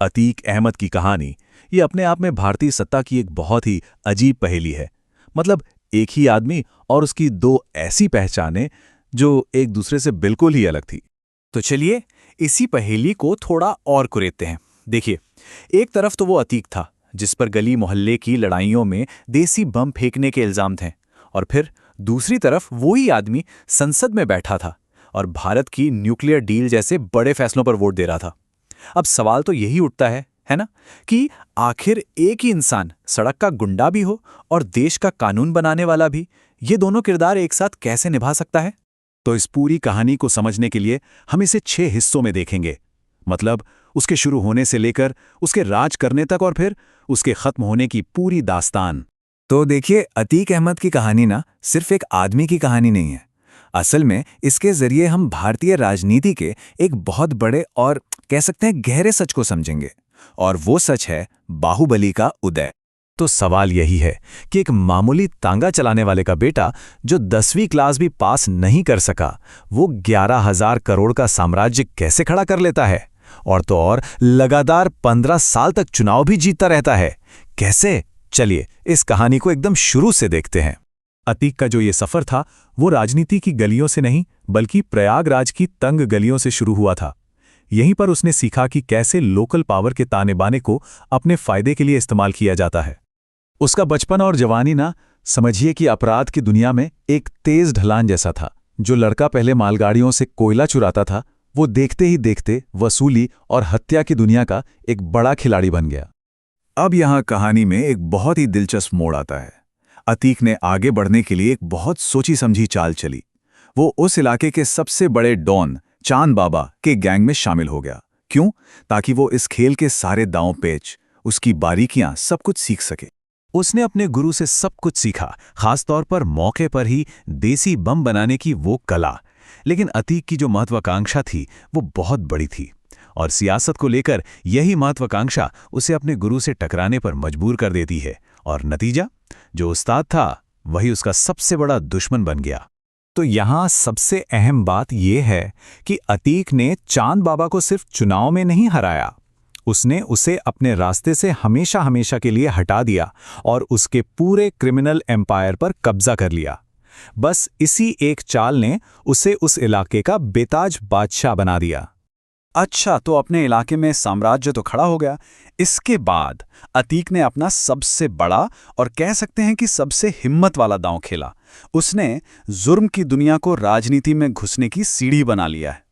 अतीक अहमद की कहानी ये अपने आप में भारतीय सत्ता की एक बहुत ही अजीब पहेली है। मतलब एक ही आदमी और उसकी दो ऐसी पहचानें जो एक दूसरे से बिल्कुल ही अलग थी। तो चलिए इसी पहेली को थोड़ा और कुरेदते हैं। देखिए, एक तरफ तो वो अतीक था जिस पर गली मोहल्ले की लड़ाइयों में देसी बम फेंकने के इल्जाम थे, और फिर दूसरी तरफ वही आदमी संसद में बैठा था और भारत की न्यूक्लियर डील जैसे बड़े फैसलों पर वोट दे रहा था। अब सवाल तो यही उठता है ना, कि आखिर एक ही इंसान सड़क का गुंडा भी हो और देश का कानून बनाने वाला भी, ये दोनों किरदार एक साथ कैसे निभा सकता है? तो इस पूरी कहानी को समझने के लिए हम इसे 6 हिस्सों में देखेंगे। मतलब उसके शुरू होने से लेकर उसके राज करने तक और फिर उसके खत्म होने की पूरी दास्तान। तो देखिए, अतीक अहमद की कहानी ना सिर्फ एक आदमी की कहानी नहीं है। असल में इसके जरिए हम भारतीय राजनीति के एक बहुत बड़े और कह सकते हैं गहरे सच को समझेंगे, और वो सच है बाहुबली का उदय। तो सवाल यही है कि एक मामूली तांगा चलाने वाले का बेटा जो 10वीं क्लास भी पास नहीं कर सका, वो 11,000 करोड़ का साम्राज्य कैसे खड़ा कर लेता है? और तो और लगातार 15 साल तक चुनाव भी जीतता रहता है। कैसे? चलिए इस कहानी को एकदम शुरू से देखते हैं। अतीक का जो ये सफर था वो राजनीति की गलियों से नहीं बल्कि प्रयागराज की तंग गलियों से शुरू हुआ था। यहीं पर उसने सीखा कि कैसे लोकल पावर के ताने बाने को अपने फायदे के लिए इस्तेमाल किया जाता है। उसका बचपन और जवानी ना समझिए कि अपराध की दुनिया में एक तेज ढलान जैसा था। जो लड़का पहले मालगाड़ियों से कोयला चुराता था, वो देखते ही देखते वसूली और हत्या की दुनिया का एक बड़ा खिलाड़ी बन गया। अब यहाँ कहानी में एक बहुत ही दिलचस्प मोड़ आता है। अतीक ने आगे बढ़ने के लिए एक बहुत सोची समझी चाल चली। वो उस इलाके के सबसे बड़े डॉन चांद बाबा के गैंग में शामिल हो गया। क्यों? ताकि वो इस खेल के सारे दांव पेच, उसकी बारीकियां सब कुछ सीख सके। उसने अपने गुरु से सब कुछ सीखा, खासतौर पर मौके पर ही देसी बम बनाने की वो कला। लेकिन अतीक की जो महत्वाकांक्षा थी वो बहुत बड़ी थी, और सियासत को लेकर यही महत्वाकांक्षा उसे अपने गुरु से टकराने पर मजबूर कर देती है। और नतीजा, जो उस्ताद था वही उसका सबसे बड़ा दुश्मन बन गया। तो यहाँ सबसे अहम बात यह है कि अतीक ने चांद बाबा को सिर्फ चुनाव में नहीं हराया, उसने उसे अपने रास्ते से हमेशा हमेशा के लिए हटा दिया और उसके पूरे क्रिमिनल एम्पायर पर कब्जा कर लिया। बस इसी एक चाल ने उसे उस इलाके का बेताज बादशाह बना दिया। अच्छा, तो अपने इलाके में साम्राज्य तो खड़ा हो गया। इसके बाद अतीक ने अपना सबसे बड़ा और कह सकते हैं कि सबसे हिम्मत वाला दांव खेला। उसने जुर्म की दुनिया को राजनीति में घुसने की सीढ़ी बना लिया है।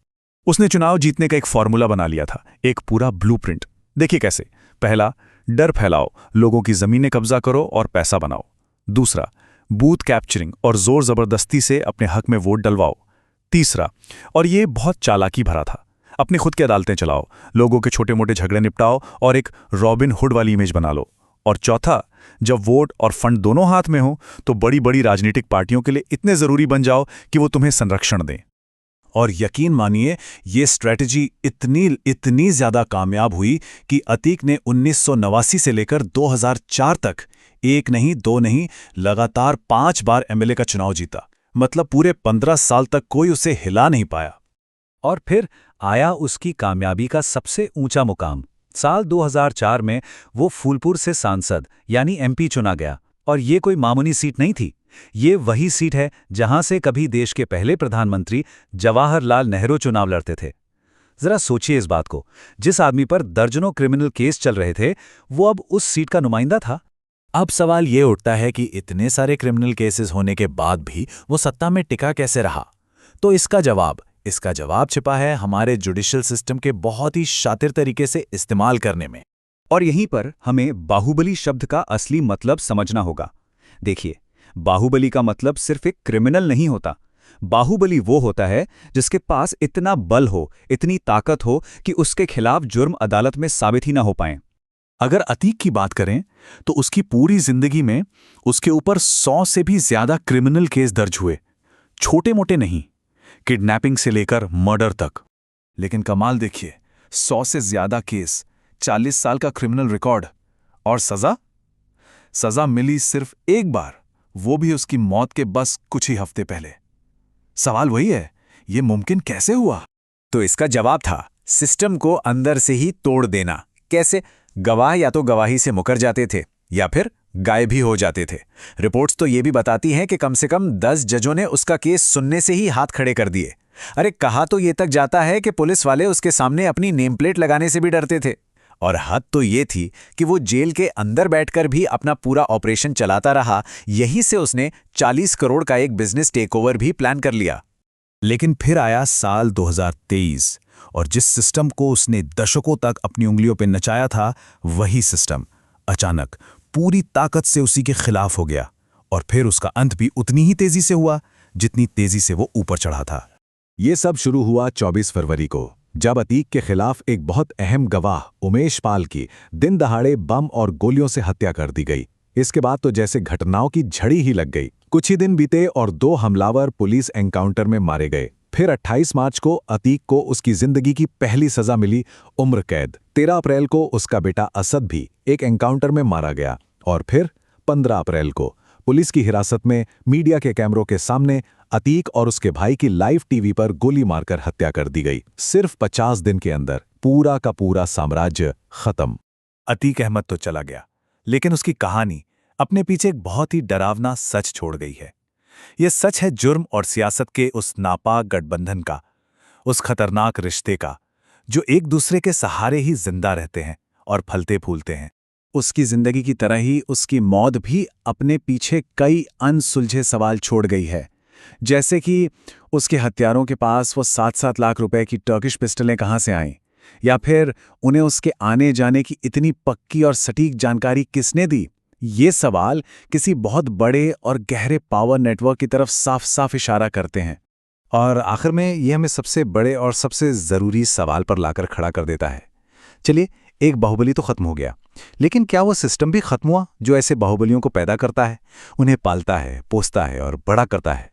उसने चुनाव जीतने का एक फॉर्मूला बना लिया था, एक पूरा ब्लूप्रिंट। देखिए कैसे। पहला, डर फैलाओ, लोगों की जमीनें कब्जा करो और पैसा बनाओ। दूसरा, बूथ कैप्चरिंग और जोर जबरदस्ती से अपने हक में वोट डलवाओ। तीसरा, और ये बहुत चालाकी भरा था, अपनी खुद की अदालतें चलाओ, लोगों के छोटे मोटे झगड़े निपटाओ और एक रॉबिन हुड वाली इमेज बना लो। और चौथा, जब वोट और फंड दोनों हाथ में हो तो बड़ी बड़ी राजनीतिक पार्टियों के लिए इतने जरूरी बन जाओ कि वो तुम्हें संरक्षण दें। और यकीन मानिए, ये स्ट्रेटजी इतनी ज्यादा कामयाब हुई कि अतीक ने 1989 से लेकर 2004 तक एक नहीं दो नहीं लगातार 5 बार एमएलए का चुनाव जीता। मतलब पूरे 15 साल तक कोई उसे हिला नहीं पाया। और फिर आया उसकी कामयाबी का सबसे ऊंचा मुकाम। साल 2004 में वो फूलपुर से सांसद यानी एमपी चुना गया, और ये कोई मामूली सीट नहीं थी। ये वही सीट है जहां से कभी देश के पहले प्रधानमंत्री जवाहरलाल नेहरू चुनाव लड़ते थे। जरा सोचिए इस बात को, जिस आदमी पर दर्जनों क्रिमिनल केस चल रहे थे वो अब उस सीट का नुमाइंदा था। अब सवाल ये उठता है कि इतने सारे क्रिमिनल केसेस होने के बाद भी वो सत्ता में टिका कैसे रहा? तो इसका जवाब छिपा है हमारे जुडिशियल सिस्टम के बहुत ही शातिर तरीके से इस्तेमाल करने में। और यहीं पर हमें बाहुबली शब्द का असली मतलब समझना होगा। देखिए, बाहुबली का मतलब सिर्फ एक क्रिमिनल नहीं होता। बाहुबली वो होता है जिसके पास इतना बल हो, इतनी ताकत हो कि उसके खिलाफ जुर्म अदालत में साबित ही ना हो पाए। अगर अतीक की बात करें तो उसकी पूरी जिंदगी में उसके ऊपर 100 से भी ज्यादा क्रिमिनल केस दर्ज हुए, छोटे मोटे नहीं, किडनैपिंग से लेकर मर्डर तक। लेकिन कमाल देखिए, 100 से ज्यादा केस, 40 साल का क्रिमिनल रिकॉर्ड, और सजा मिली सिर्फ एक बार, वो भी उसकी मौत के बस कुछ ही हफ्ते पहले। सवाल वही है, ये मुमकिन कैसे हुआ? तो इसका जवाब था सिस्टम को अंदर से ही तोड़ देना। कैसे? गवाह या तो गवाही से मुकर जाते थे या फिर गायब भी हो जाते थे। रिपोर्ट्स तो ये भी बताती हैं कि कम से कम 10 जजों ने उसका केस सुनने से ही हाथ खड़े कर दिए। अरे कहा तो ये तक जाता है कि पुलिस वाले उसके सामने अपनी नेम प्लेट लगाने से भी डरते थे। और हद तो ये थी कि वो जेल के अंदर बैठकर भी अपना पूरा ऑपरेशन चलाता रहा। यहीं से उसने 40 करोड़ का एक बिजनेस टेकओवर भी प्लान कर लिया। लेकिन फिर आया साल 2023 और जिस सिस्टम को उसने दशकों तक अपनी उंगलियों पर नचाया था, वही सिस्टम अचानक पूरी ताकत से उसी के खिलाफ हो गया। और फिर उसका अंत भी उतनी ही तेजी से हुआ जितनी तेजी से वो ऊपर चढ़ा था। ये सब शुरू हुआ 24 फरवरी को, जब अतीक के खिलाफ एक बहुत अहम गवाह उमेश पाल की दिन दहाड़े बम और गोलियों से हत्या कर दी गई। इसके बाद तो जैसे घटनाओं की झड़ी ही लग गई। कुछ ही दिन बीते और 2 हमलावर पुलिस एनकाउंटर में मारे गए। फिर 28 मार्च को अतीक को उसकी जिंदगी की पहली सजा मिली, उम्र कैद। 13 अप्रैल को उसका बेटा असद भी एक एनकाउंटर में मारा गया। और फिर 15 अप्रैल को पुलिस की हिरासत में मीडिया के कैमरों के सामने अतीक और उसके भाई की लाइव टीवी पर गोली मारकर हत्या कर दी गई। सिर्फ 50 दिन के अंदर पूरा का पूरा साम्राज्य खत्म। अतीक अहमद तो चला गया, लेकिन उसकी कहानी अपने पीछे एक बहुत ही डरावना सच छोड़ गई है। यह सच है जुर्म और सियासत के उस नापाक गठबंधन का, उस खतरनाक रिश्ते का, जो एक दूसरे के सहारे ही जिंदा रहते हैं और फलते फूलते हैं। उसकी जिंदगी की तरह ही उसकी मौत भी अपने पीछे कई अनसुलझे सवाल छोड़ गई है। जैसे कि उसके हत्यारों के पास वो 7-7 लाख रुपए की टर्किश पिस्टलें कहाँ से आईं, या फिर उन्हें उसके आने जाने की इतनी पक्की और सटीक जानकारी किसने दी। ये सवाल किसी बहुत बड़े और गहरे पावर नेटवर्क की तरफ साफ साफ इशारा करते हैं। और आखिर में ये हमें सबसे बड़े और सबसे ज़रूरी सवाल पर लाकर खड़ा कर देता है। चलिए, एक बाहुबली तो खत्म हो गया, लेकिन क्या वो सिस्टम भी खत्म हुआ जो ऐसे बाहुबलियों को पैदा करता है, उन्हें पालता है, पोसता है और बड़ा करता है?